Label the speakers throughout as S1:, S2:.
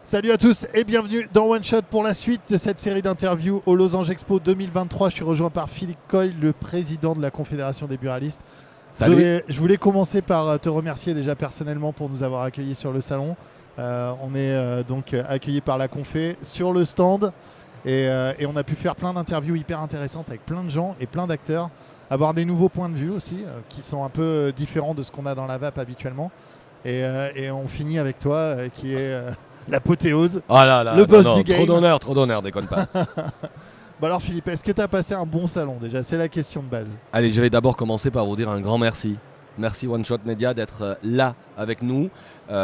S1: Salut à tous et bienvenue dans One Shot pour la suite de cette série d'interviews au Lausange Expo 2023. Je suis rejoint par Philippe Coyle, le président de la Confédération des buralistes.
S2: Salut.
S1: Je voulais commencer par te remercier déjà personnellement pour nous avoir accueillis sur le salon. On est donc accueillis par la Confé sur le stand et on a pu faire plein d'interviews hyper intéressantes avec plein de gens et plein d'acteurs. Avoir des nouveaux points de vue aussi qui sont un peu différents de ce qu'on a dans la VAP habituellement. Et on finit avec toi qui est l'apothéose,
S2: Oh là là,
S1: le boss
S2: non,
S1: du game.
S2: trop d'honneur, déconne pas.
S1: Bon alors Philippe, est-ce que tu as passé un bon salon déjà? C'est la question de base.
S2: Allez, je vais d'abord commencer par vous dire un grand merci. Merci One Shot Media d'être là avec nous.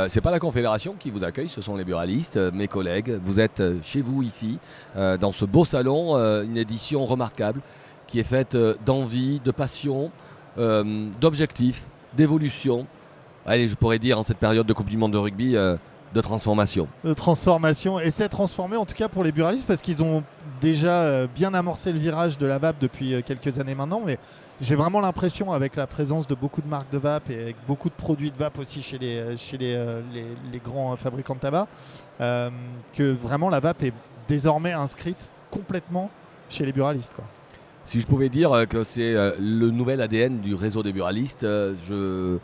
S2: C'est pas la Confédération qui vous accueille, ce sont les buralistes, mes collègues. Vous êtes chez vous ici, dans ce beau salon, une édition remarquable qui est faite d'envie, de passion, d'objectifs, d'évolution. Allez, je pourrais dire en cette période de Coupe du Monde de rugby, de transformation.
S1: De transformation, et c'est transformé en tout cas pour les buralistes parce qu'ils ont déjà bien amorcé le virage de la VAP depuis quelques années maintenant, mais j'ai vraiment l'impression avec la présence de beaucoup de marques de VAP et avec beaucoup de produits de VAP aussi chez les grands fabricants de tabac, que vraiment la VAP est désormais inscrite complètement chez les buralistes, quoi.
S2: Si je pouvais dire que c'est le nouvel ADN du réseau des buralistes, je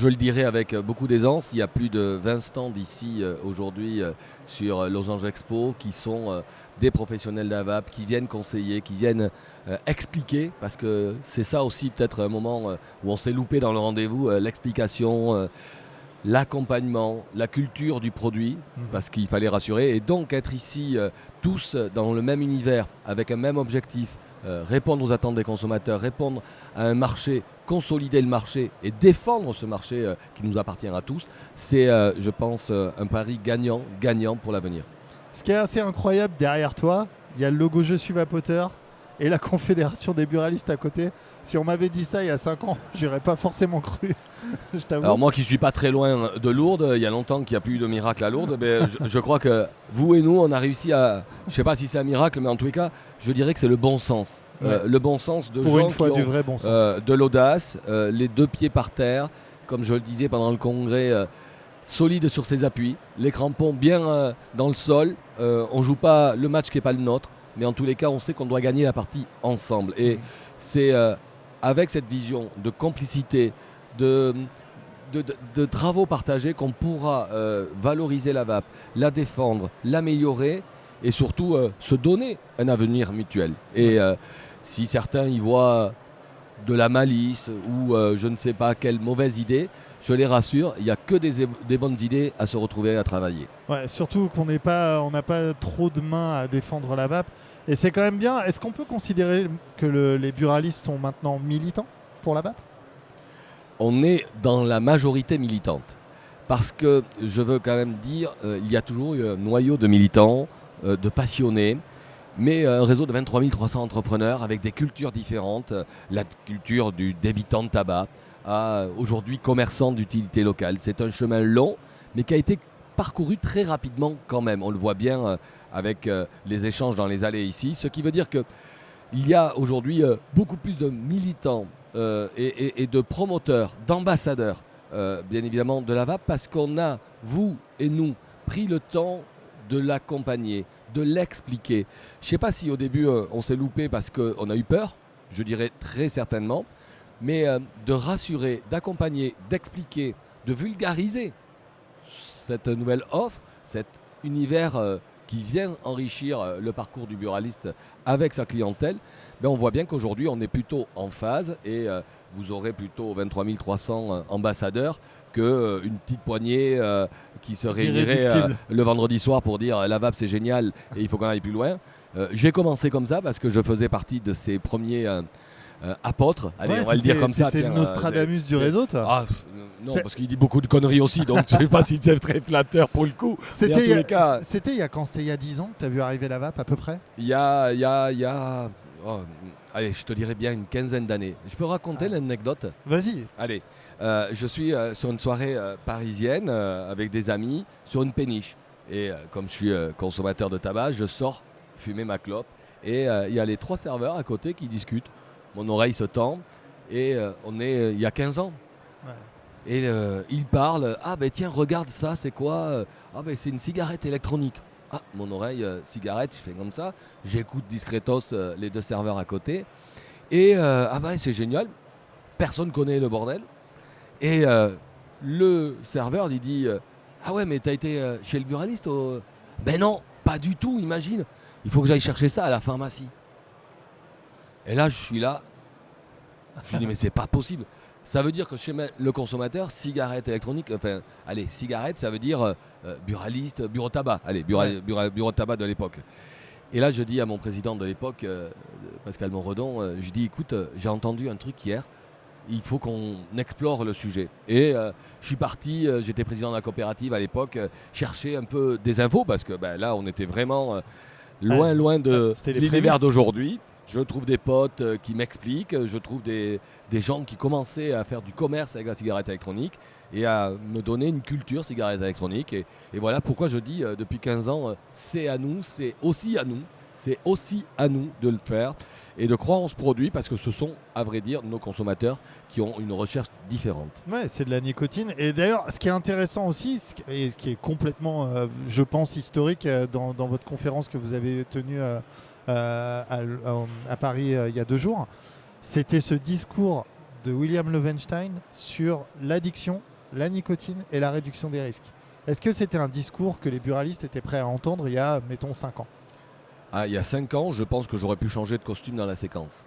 S2: le dirais avec beaucoup d'aisance. Il y a plus de 20 stands ici aujourd'hui sur Lausange Expo qui sont des professionnels de la VAP, qui viennent conseiller, qui viennent expliquer, parce que c'est ça aussi peut-être un moment où on s'est loupé dans le rendez-vous, l'explication, l'accompagnement, la culture du produit, parce qu'il fallait rassurer, et donc être ici tous dans le même univers, avec un même objectif, répondre aux attentes des consommateurs, répondre à un marché, consolider le marché et défendre ce marché qui nous appartient à tous, c'est, je pense, un pari gagnant pour l'avenir.
S1: Ce qui est assez incroyable derrière toi, il y a le logo Je suis vapoteur et la Confédération des buralistes à côté. Si on m'avait dit ça il y a 5 ans, j'aurais pas forcément cru. Je t'avoue.
S2: Alors moi qui suis pas très loin de Lourdes, il y a longtemps qu'il n'y a plus eu de miracle à Lourdes, mais je crois que vous et nous, on a réussi à... Je sais pas si c'est un miracle, mais en tous les cas, je dirais que c'est le bon sens.
S1: Ouais.
S2: Le bon sens de
S1: Pour
S2: gens
S1: une fois,
S2: qui
S1: du
S2: ont
S1: vrai bon sens.
S2: de l'audace, les deux pieds par terre, comme je le disais pendant le congrès, solide sur ses appuis, les crampons bien dans le sol. On joue pas le match qui n'est pas le nôtre, mais en tous les cas, on sait qu'on doit gagner la partie ensemble. Et c'est avec cette vision de complicité, de travaux partagés qu'on pourra valoriser la VAP, la défendre, l'améliorer et surtout se donner un avenir mutuel. Et si certains y voient de la malice ou je ne sais pas quelle mauvaise idée, je les rassure, il n'y a que des bonnes idées à se retrouver à travailler.
S1: Ouais, surtout qu'on n'a pas trop de mains à défendre la VAP. Et c'est quand même bien. Est-ce qu'on peut considérer que les buralistes sont maintenant militants pour la VAP?
S2: On est dans la majorité militante. Parce que je veux quand même dire, il y a toujours eu un noyau de militants, de passionnés, mais un réseau de 23 300 entrepreneurs avec des cultures différentes. La culture du débitant de tabac à aujourd'hui commerçant d'utilité locale. C'est un chemin long, mais qui a été parcouru très rapidement quand même. On le voit bien avec les échanges dans les allées ici. Ce qui veut dire qu'il y a aujourd'hui beaucoup plus de militants et de promoteurs, d'ambassadeurs, bien évidemment, de la VAP, parce qu'on a, vous et nous, pris le temps de l'accompagner, de l'expliquer. Je ne sais pas si au début on s'est loupé parce qu'on a eu peur, je dirais très certainement, mais de rassurer, d'accompagner, d'expliquer, de vulgariser cette nouvelle offre, cet univers qui vient enrichir le parcours du buraliste avec sa clientèle, ben on voit bien qu'aujourd'hui on est plutôt en phase et vous aurez plutôt 23 300 ambassadeurs qu'une petite poignée qui se réunirait le vendredi soir pour dire la VAP c'est génial et il faut qu'on aille plus loin. J'ai commencé comme ça parce que je faisais partie de ces premiers apôtre, allez,
S1: ouais,
S2: on va le dire comme ça.
S1: C'était le Nostradamus du réseau, toi.
S2: Non, parce qu'il dit beaucoup de conneries aussi, donc je ne sais pas si c'est très flatteur pour le coup.
S1: C'était il y a quand? C'était il y a 10 ans que tu as vu arriver la VAP à peu près?
S2: Il y a allez, je te dirais bien une quinzaine d'années. Je peux raconter l'anecdote?
S1: Vas-y.
S2: Allez, je suis sur une soirée parisienne avec des amis sur une péniche. Et comme je suis consommateur de tabac, je sors fumer ma clope. Et il y a les 3 serveurs à côté qui discutent. Mon oreille se tend et il y a 15 ans.
S1: Ouais.
S2: Et il parle, ah ben tiens, regarde ça, c'est quoi? Ah ben c'est une cigarette électronique. Ah, mon oreille, cigarette, je fais comme ça. J'écoute discretos les deux serveurs à côté. Et ah ben c'est génial, personne connaît le bordel. Et le serveur lui dit, ah ouais, mais t'as été chez le buraliste Ben non, pas du tout, imagine. Il faut que j'aille chercher ça à la pharmacie. Et là, je suis là. Je lui dis, mais c'est pas possible. Ça veut dire que chez le consommateur, cigarette électronique, enfin, allez, cigarette, ça veut dire buraliste, bureau tabac. Allez, bureau tabac de l'époque. Et là, je dis à mon président de l'époque, Pascal Monredon, je dis, écoute, j'ai entendu un truc hier, il faut qu'on explore le sujet. Et je suis parti, j'étais président de la coopérative à l'époque, chercher un peu des infos, parce que là, on était vraiment loin de l'univers d'aujourd'hui. Je trouve des potes qui m'expliquent, je trouve des gens qui commençaient à faire du commerce avec la cigarette électronique et à me donner une culture cigarette électronique. Et voilà pourquoi je dis depuis 15 ans, c'est à nous, c'est aussi à nous de le faire et de croire en ce produit parce que ce sont, à vrai dire, nos consommateurs qui ont une recherche différente.
S1: Ouais, c'est de la nicotine. Et d'ailleurs, ce qui est intéressant aussi, et ce qui est complètement, je pense, historique dans votre conférence que vous avez tenue à Paris il y a 2 jours, c'était ce discours de William Lowenstein sur l'addiction, la nicotine et la réduction des risques. Est-ce que c'était un discours que les buralistes étaient prêts à entendre il y a, mettons, 5 ans?
S2: Il y a 5 ans, je pense que j'aurais pu changer de costume dans la séquence.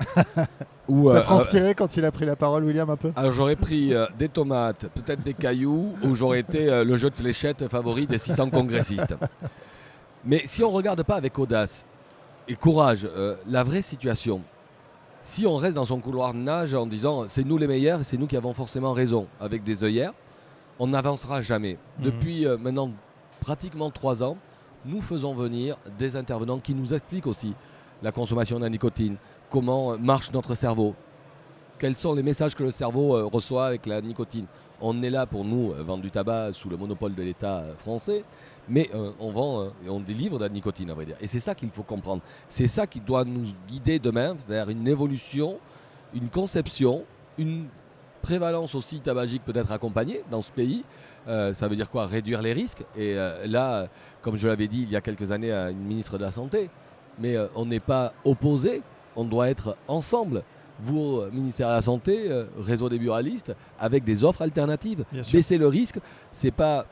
S1: T'as transpiré quand il a pris la parole, William, un peu?
S2: J'aurais pris des tomates, peut-être des cailloux, ou j'aurais été le jeu de fléchettes favori des 600 congressistes. Mais si on ne regarde pas avec audace et courage la vraie situation, si on reste dans son couloir de nage en disant c'est nous les meilleurs, c'est nous qui avons forcément raison, avec des œillères, on n'avancera jamais. Depuis maintenant pratiquement 3 ans, nous faisons venir des intervenants qui nous expliquent aussi la consommation de la nicotine, comment marche notre cerveau, quels sont les messages que le cerveau reçoit avec la nicotine. On est là pour nous vendre du tabac sous le monopole de l'État français, mais on vend et on délivre de la nicotine, à vrai dire. Et c'est ça qu'il faut comprendre. C'est ça qui doit nous guider demain vers une évolution, une conception, une prévalence aussi tabagique peut-être accompagnée dans ce pays. Ça veut dire quoi? Réduire les risques. Et là, comme je l'avais dit il y a quelques années à une ministre de la Santé, mais on n'est pas opposés, on doit être ensemble. Vous, ministère de la Santé, réseau des buralistes, avec des offres alternatives. Baisser le risque, ce n'est pas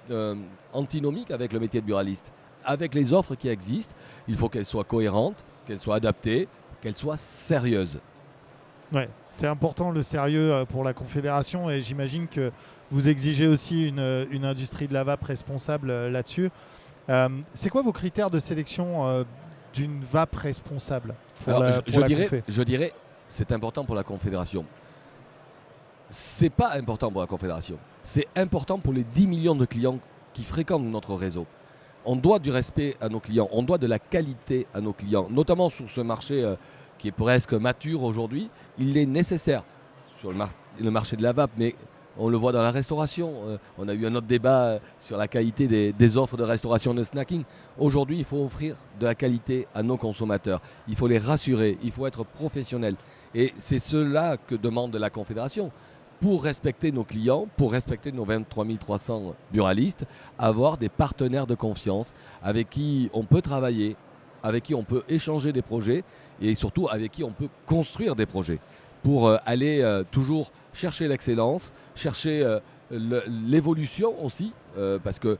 S2: antinomique avec le métier de buraliste. Avec les offres qui existent, il faut qu'elles soient cohérentes, qu'elles soient adaptées, qu'elles soient sérieuses.
S1: Ouais, c'est important le sérieux pour la Confédération et j'imagine que vous exigez aussi une industrie de la vape responsable là-dessus. C'est quoi vos critères de sélection d'une vape responsable pour
S2: je dirais c'est important pour la Confédération. C'est pas important pour la Confédération. C'est important pour les 10 millions de clients qui fréquentent notre réseau. On doit du respect à nos clients, on doit de la qualité à nos clients, notamment sur ce marché qui est presque mature aujourd'hui. Il est nécessaire sur le marché de la vape, mais on le voit dans la restauration. On a eu un autre débat sur la qualité des offres de restauration de snacking. Aujourd'hui, il faut offrir de la qualité à nos consommateurs. Il faut les rassurer, il faut être professionnel. Et c'est cela que demande la Confédération. Pour respecter nos clients, pour respecter nos 23 300 buralistes, avoir des partenaires de confiance avec qui on peut travailler, avec qui on peut échanger des projets et surtout avec qui on peut construire des projets pour aller toujours chercher l'excellence, chercher l'évolution aussi, parce que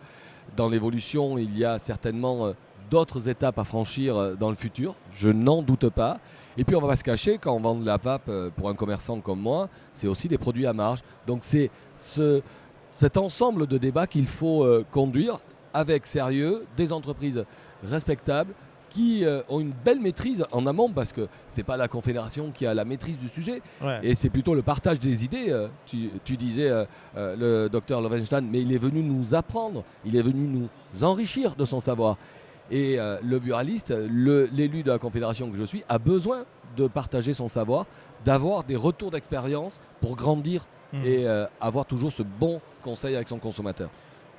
S2: dans l'évolution, il y a certainement d'autres étapes à franchir dans le futur, je n'en doute pas. Et puis on ne va pas se cacher, quand on vend de la vape pour un commerçant comme moi, c'est aussi des produits à marge. Donc c'est cet ensemble de débats qu'il faut conduire avec sérieux, des entreprises respectables, qui ont une belle maîtrise en amont, parce que ce n'est pas la Confédération qui a la maîtrise du sujet, et c'est plutôt le partage des idées. Tu disais le docteur Lowenstein, mais il est venu nous apprendre, il est venu nous enrichir de son savoir. Et le buraliste, l'élu de la Confédération que je suis, a besoin de partager son savoir, d'avoir des retours d'expérience pour grandir et avoir toujours ce bon conseil avec son consommateur.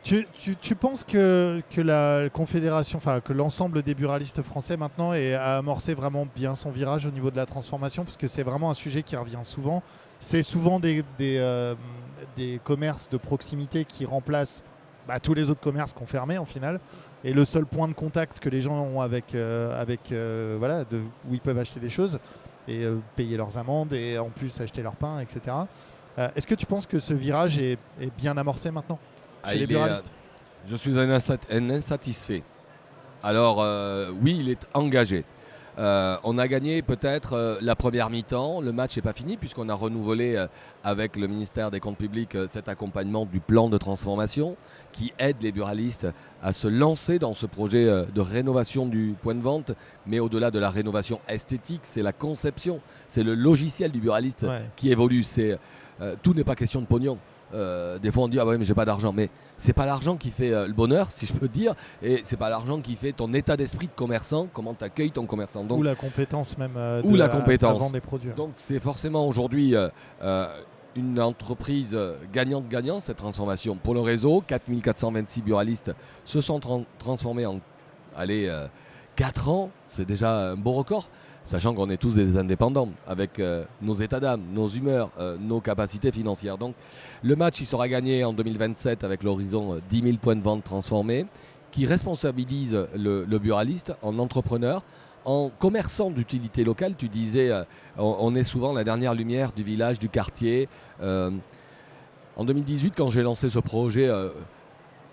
S1: Tu penses que la confédération, enfin que l'ensemble des buralistes français maintenant a amorcé vraiment bien son virage au niveau de la transformation, parce que c'est vraiment un sujet qui revient souvent. C'est souvent des commerces de proximité qui remplacent tous les autres commerces qu'on fermé en final. Et le seul point de contact que les gens ont voilà, où ils peuvent acheter des choses et payer leurs amendes et en plus acheter leur pain, etc. Est-ce que tu penses que ce virage est bien amorcé maintenant chez les buralistes?
S2: Je suis un insatisfait. Alors oui, il est engagé. On a gagné peut-être la première mi-temps. Le match n'est pas fini puisqu'on a renouvelé avec le ministère des Comptes publics cet accompagnement du plan de transformation qui aide les buralistes à se lancer dans ce projet de rénovation du point de vente. Mais au-delà de la rénovation esthétique, c'est la conception, c'est le logiciel du buraliste qui évolue. Tout n'est pas question de pognon. Des fois on dit ah ouais mais j'ai pas d'argent, mais c'est pas l'argent qui fait le bonheur si je peux dire, et c'est pas l'argent qui fait ton état d'esprit de commerçant, comment tu accueilles ton commerçant. Donc,
S1: ou la compétence même
S2: ou la compétence
S1: à vendre des produits.
S2: Donc c'est forcément aujourd'hui une entreprise gagnante-gagnant cette transformation. Pour le réseau, 4426 buralistes se sont transformés en 4 ans, c'est déjà un beau record. Sachant qu'on est tous des indépendants, avec nos états d'âme, nos humeurs, nos capacités financières. Donc le match il sera gagné en 2027 avec l'horizon 10 000 points de vente transformés, qui responsabilise le buraliste en entrepreneur, en commerçant d'utilité locale. Tu disais, on est souvent la dernière lumière du village, du quartier. En 2018, quand j'ai lancé ce projet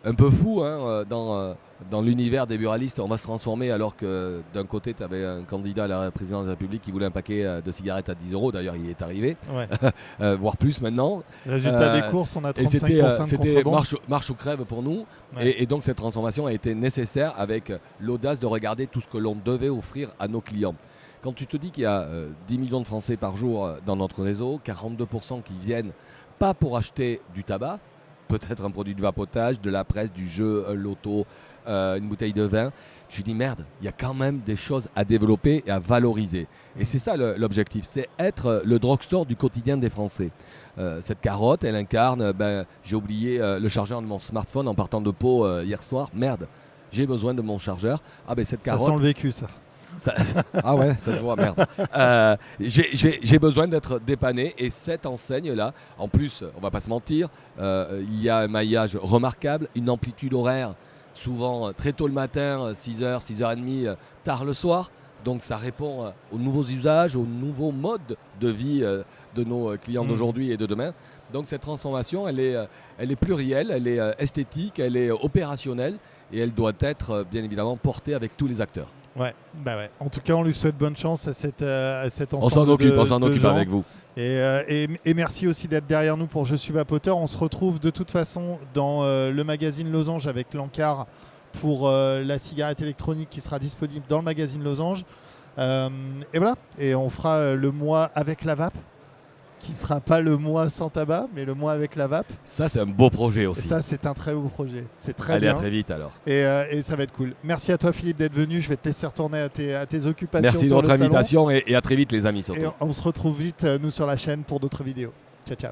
S2: un peu fou dans l'univers des buralistes, on va se transformer, alors que d'un côté tu avais un candidat à la présidence de la République qui voulait un paquet de cigarettes à 10 €, d'ailleurs il est arrivé, voire plus maintenant.
S1: Résultat des courses, on a 35% de
S2: c'était
S1: contrebande.
S2: marche ou crève pour nous, et donc cette transformation a été nécessaire avec l'audace de regarder tout ce que l'on devait offrir à nos clients. Quand tu te dis qu'il y a 10 millions de Français par jour dans notre réseau, 42% qui viennent pas pour acheter du tabac, peut-être un produit de vapotage, de la presse, du jeu, un loto, une bouteille de vin. Je me dis merde, il y a quand même des choses à développer et à valoriser. Et c'est ça l'objectif, c'est être le drugstore du quotidien des Français. Cette carotte, elle incarne, j'ai oublié le chargeur de mon smartphone en partant de Pau hier soir. Merde, j'ai besoin de mon chargeur. Ah ben cette carotte...
S1: Ça sent le vécu ça.
S2: Ah ouais, ça se voit, merde. J'ai besoin d'être dépanné, et cette enseigne-là, en plus, on va pas se mentir, il y a un maillage remarquable, une amplitude horaire, souvent très tôt le matin, 6h, 6h30, tard le soir. Donc ça répond aux nouveaux usages, aux nouveaux modes de vie de nos clients d'aujourd'hui et de demain. Donc cette transformation, elle est plurielle, elle est esthétique, elle est opérationnelle, et elle doit être bien évidemment portée avec tous les acteurs.
S1: Ouais. En tout cas, on lui souhaite bonne chance à cet ensemble.
S2: On s'en occupe avec vous.
S1: Et merci aussi d'être derrière nous pour Je suis Vapoteur. On se retrouve de toute façon dans le magazine Losange avec l'encart pour la cigarette électronique qui sera disponible dans le magazine Losange. Et voilà. Et on fera le mois avec la vape, qui ne sera pas le mois sans tabac, mais le mois avec la vape.
S2: Ça, c'est un beau projet aussi.
S1: Et ça, c'est un très beau projet. C'est très bien.
S2: Allez, à très vite alors.
S1: Et ça va être cool. Merci à toi, Philippe, d'être venu. Je vais te laisser retourner à tes occupations.
S2: Merci de votre invitation, et à très vite, les amis. Surtout.
S1: Et on se retrouve vite, nous, sur la chaîne pour d'autres vidéos. Ciao, ciao.